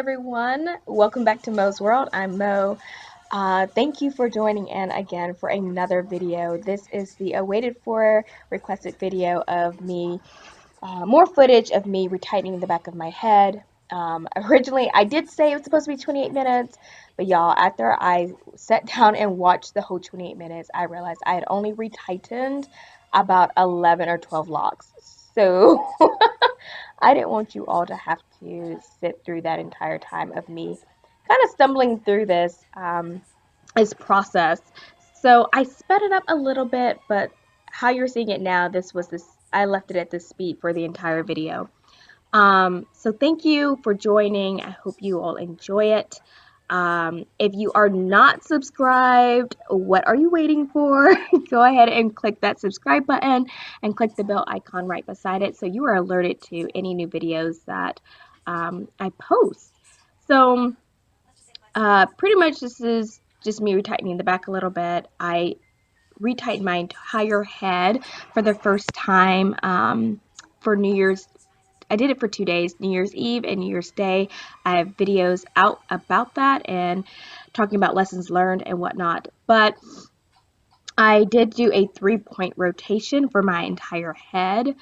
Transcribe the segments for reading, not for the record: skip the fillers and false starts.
everyone. Welcome back to Mo's World. I'm Mo. Thank you for joining in again for another video. This is the awaited for requested video of me, more footage of me retightening the back of my head. Originally, I did say it was supposed to be 28 minutes, but y'all, after I sat down and watched the whole 28 minutes, I realized I had only retightened about 11 or 12 locks. So I didn't want you all to have to sit through that entire time of me kind of stumbling through this process. So I sped it up a little bit, but how you're seeing it now, I left it at this speed for the entire video. So thank you for joining. I hope you all enjoy it. If you are not subscribed, what are you waiting for? Go ahead and click that subscribe button and click the bell icon right beside it so you are alerted to any new videos that I post. So pretty much this is just me retightening the back a little bit. I retightened my entire head for the first time for New Year's. I did it for 2 days, New Year's Eve and New Year's Day. I have videos out about that and talking about lessons learned and whatnot. But I did do a 3-point rotation for my entire head.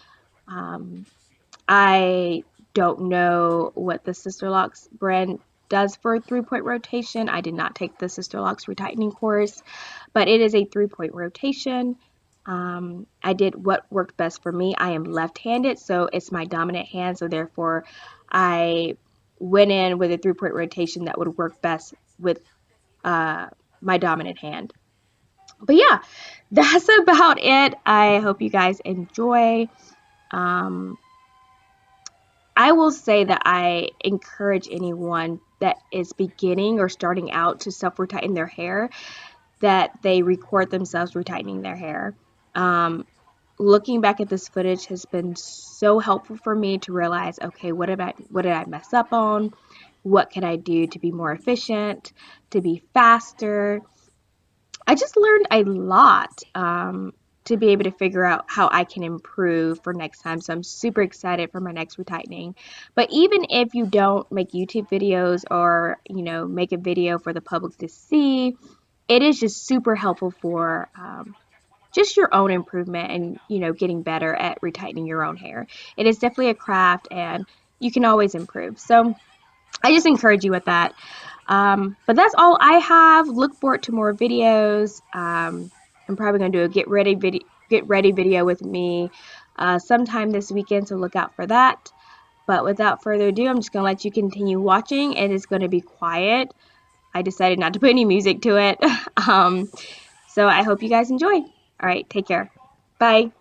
I don't know what the SISTERLOCKS brand does for a 3-point rotation. I did not take the SISTERLOCKS retightening course, but it is a 3-point rotation. I did what worked best for me. I am left-handed, so it's my dominant hand, so therefore I went in with a 3-point rotation that would work best with my dominant hand. But yeah, that's about it. I hope you guys enjoy. I will say that I encourage anyone that is beginning or starting out to self-retighten their hair that they record themselves retightening their hair. Looking back at this footage has been so helpful for me to realize, okay, what did I mess up on? What can I do to be more efficient, to be faster? I just learned a lot to be able to figure out how I can improve for next time. So I'm super excited for my next retightening. But even if you don't make YouTube videos or, make a video for the public to see, it is just super helpful for just your own improvement and, getting better at retightening your own hair. It is definitely a craft and you can always improve. So I just encourage you with that. But that's all I have. Look forward to more videos. I'm probably going to do a get ready video with me sometime this weekend, so look out for that. But without further ado, I'm just going to let you continue watching. It is going to be quiet. I decided not to put any music to it. So I hope you guys enjoy. All right, take care. Bye.